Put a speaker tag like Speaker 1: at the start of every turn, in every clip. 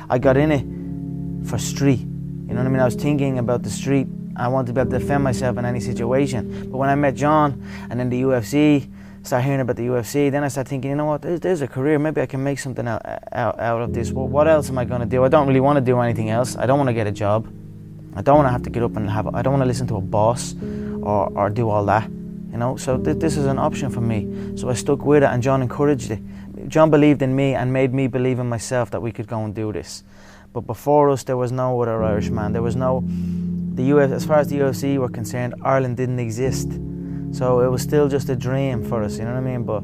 Speaker 1: I got in it for street. You know what I mean? I was thinking about the street. I wanted to be able to defend myself in any situation. But when I met John and then the UFC, start hearing about the UFC, then I start thinking, you know what, there's a career, maybe I can make something out of this. Well, what else am I going to do? I don't really want to do anything else. I don't want to get a job. I don't want to have to get up and I don't want to listen to a boss or do all that, you know. So this is an option for me. So I stuck with it, and John encouraged it. John believed in me and made me believe in myself that we could go and do this. But before us, there was no other Irishman. There was no, as far as the UFC were concerned, Ireland didn't exist. So it was still just a dream for us, you know what I mean? But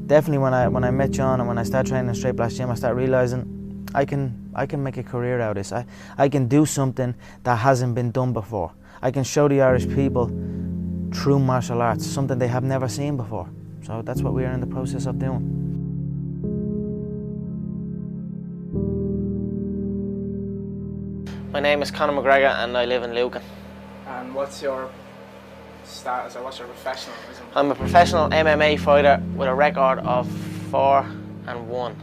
Speaker 1: definitely when I met John and when I started training in Straight Blast Gym, I started realising I can make a career out of this. I can do something that hasn't been done before. I can show the Irish people true martial arts, something they have never seen before. So that's what we are in the process of doing.
Speaker 2: My name is Conor McGregor and I live in Lucan.
Speaker 3: And what's your status, or what's your professionalism?
Speaker 2: I'm a professional MMA fighter with a record of 4-1.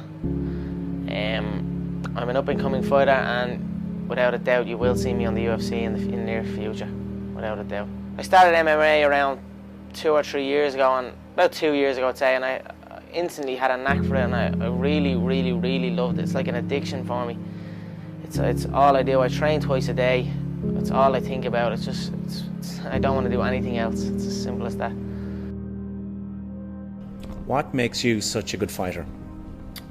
Speaker 2: I'm an up-and-coming fighter, and without a doubt you will see me on the UFC in the near future, without a doubt. I started MMA around 2 or 3 years ago, and about 2 years ago I'd say, and I instantly had a knack for it, and I really, really, really loved it. It's like an addiction for me. It's all I do. I train twice a day. It's all I think about. I don't want to do anything else. It's as simple as that.
Speaker 4: What makes you such a good fighter?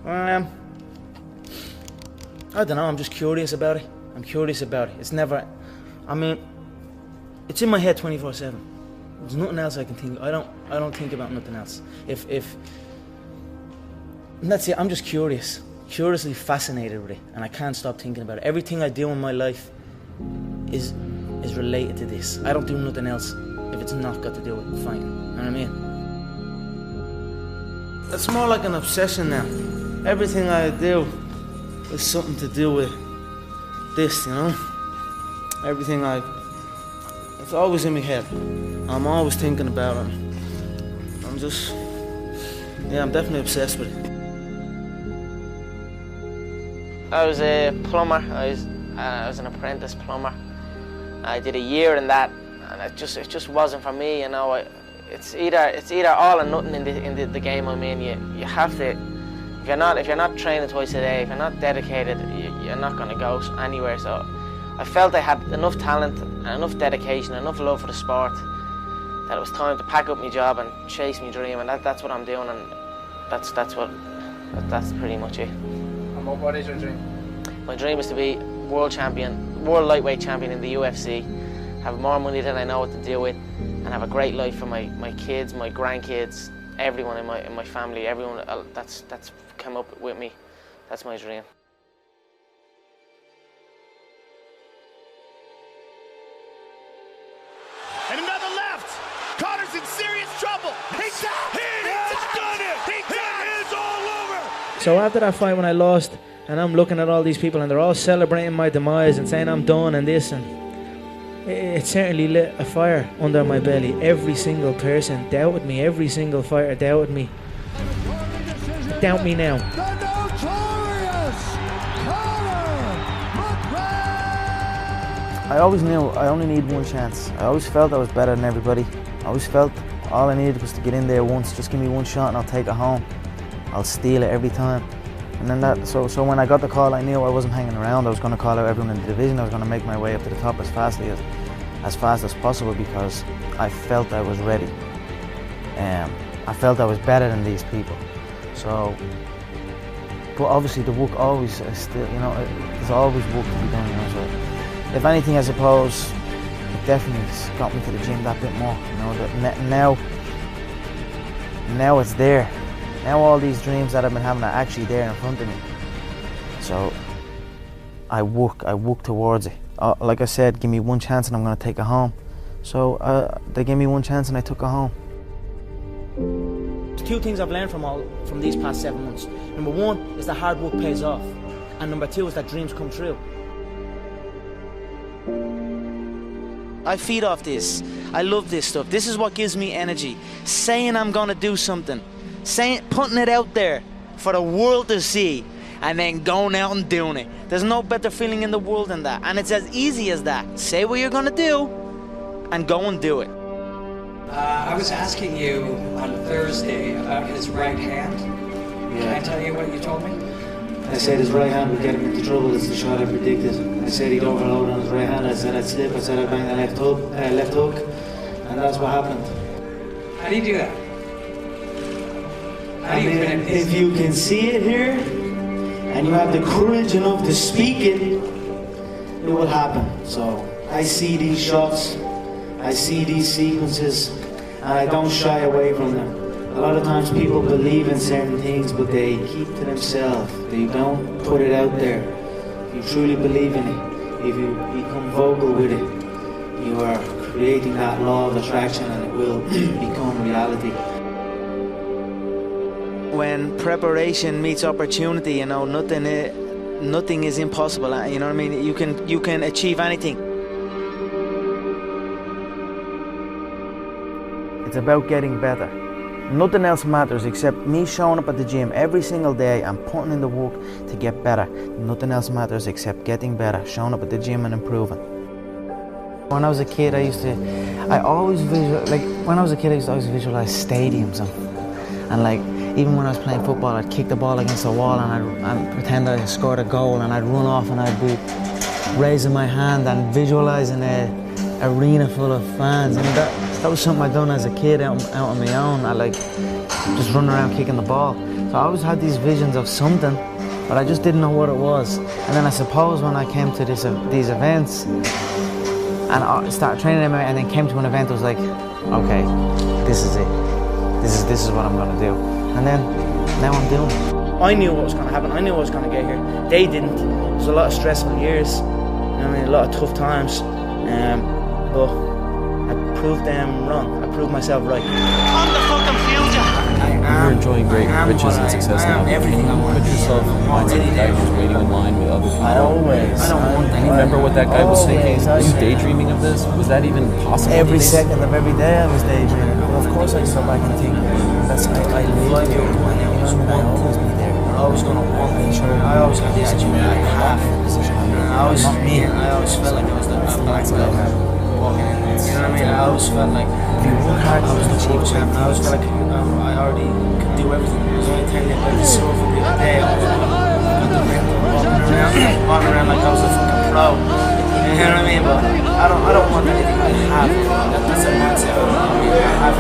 Speaker 1: I don't know, I'm just curious about it. I'm curious about it. It's never, I mean, it's in my head 24/7. There's nothing else I can think of. I don't think about nothing else. And that's it, I'm just curious. Curiously fascinated with it, and I can't stop thinking about it. Everything I do in my life is related to this. I don't do nothing else if it's not got to do with fighting. You know what I mean? It's more like an obsession now. Everything I do is something to do with this, you know? It's always in my head. I'm always thinking about it. I'm definitely obsessed with it.
Speaker 2: I was a plumber. I was an apprentice plumber. I did a year in that, and it just wasn't for me. You know, it's either all or nothing in the game I'm in. You have to. If you're not training twice a day, if you're not dedicated, you're not going to go anywhere. So I felt I had enough talent and enough dedication, enough love for the sport, that it was time to pack up my job and chase my dream, and that's what I'm doing, and that's pretty much it.
Speaker 3: And what is your dream?
Speaker 2: My dream is to be world lightweight champion in the UFC, have more money than I know what to do with, and have a great life for my kids, my grandkids, everyone in my family, everyone that's come up with me. That's my dream.
Speaker 5: And another left. Conor's in serious trouble. He's out. He's done it. It's all over.
Speaker 1: So after that fight when I lost, and I'm looking at all these people and they're all celebrating my demise and saying I'm done and this, and it certainly lit a fire under my belly. Every single person doubted me. Every single fighter doubted me. Doubt me now. I always knew I only need one chance. I always felt I was better than everybody. I always felt all I needed was to get in there once. Just give me one shot and I'll take it home. I'll steal it every time. And then so when I got the call, I knew I wasn't hanging around. I was going to call out everyone in the division. I was going to make my way up to the top as fast as possible, because I felt I was ready. I felt I was better than these people. So, but obviously the work always is still, you know, there's always work to be done, you know. So, if anything, I suppose it definitely got me to the gym that bit more. You know, that now it's there. Now all these dreams that I've been having are actually there in front of me. So I work towards it. Like I said, give me one chance and I'm going to take it home. So they gave me one chance and I took it home. There's two things I've learned from these past 7 months. Number one is that hard work pays off. And number two is that dreams come true. I feed off this. I love this stuff. This is what gives me energy. Saying I'm going to do something. Putting it out there for the world to see, and then going out and doing it. There's no better feeling in the world than that. And it's as easy as that. Say what you're gonna do and go and do it.
Speaker 6: I was asking you on Thursday about his right hand. Can I tell you what you told me?
Speaker 1: I said his right hand would get him into trouble. It's the shot I predicted. I said he'd overload on his right hand. I said I'd slip. I said I'd bang the left hook. And that's what happened.
Speaker 6: How do you do that? How do you
Speaker 1: And if you can see it here, and you have the courage enough to speak it, it will happen. So I see these shots, I see these sequences, and I don't shy away from them. A lot of times people believe in certain things, but they keep to themselves. They don't put it out there. If you truly believe in it, if you become vocal with it, you are creating that law of attraction, and it will become reality. When preparation meets opportunity, you know, nothing is impossible. You know what I mean? You can achieve anything. It's about getting better. Nothing else matters except me showing up at the gym every single day and putting in the work to get better. Nothing else matters except getting better, showing up at the gym and improving. When I was a kid, I used to always visualize stadiums and like, even when I was playing football, I'd kick the ball against the wall and I'd pretend I scored a goal, and I'd run off and I'd be raising my hand and visualizing an arena full of fans. I mean, that was something I'd done as a kid out on my own. I like just running around kicking the ball. So I always had these visions of something, but I just didn't know what it was. And then I suppose when I came to these events and I started training them and then came to an event, it was like, okay, this is it. This is what I'm gonna do. And then, now I'm doing it. I knew what was going to happen. I knew I was going to get here. They didn't. It was a lot of stressful years. You know what I mean? A lot of tough times. But I proved them wrong. I proved myself right. I'm the fucking future.
Speaker 7: You're enjoying great riches and success now.
Speaker 1: Everything I want.
Speaker 7: Put yourself in the mindset of the guy who's waiting in line with other people.
Speaker 1: I don't want
Speaker 7: Do you remember what that guy was thinking? Were you daydreaming of this? Was that even possible?
Speaker 1: Every second of every day I was daydreaming. Well, of course I go back and think, that's I live here. I'll always be there. I'm always going to want to make sure. I always have the attitude that I have. I always felt like I was the black guy walking in there. You know what I mean? I always felt like if you work hard, I was the cheapest champ. I always felt like I already could do everything. I was only telling you about the surfing the other day. I was walking around like I was a fucking pro. You know what I mean? But I don't want anything I have. That's a mindset. I have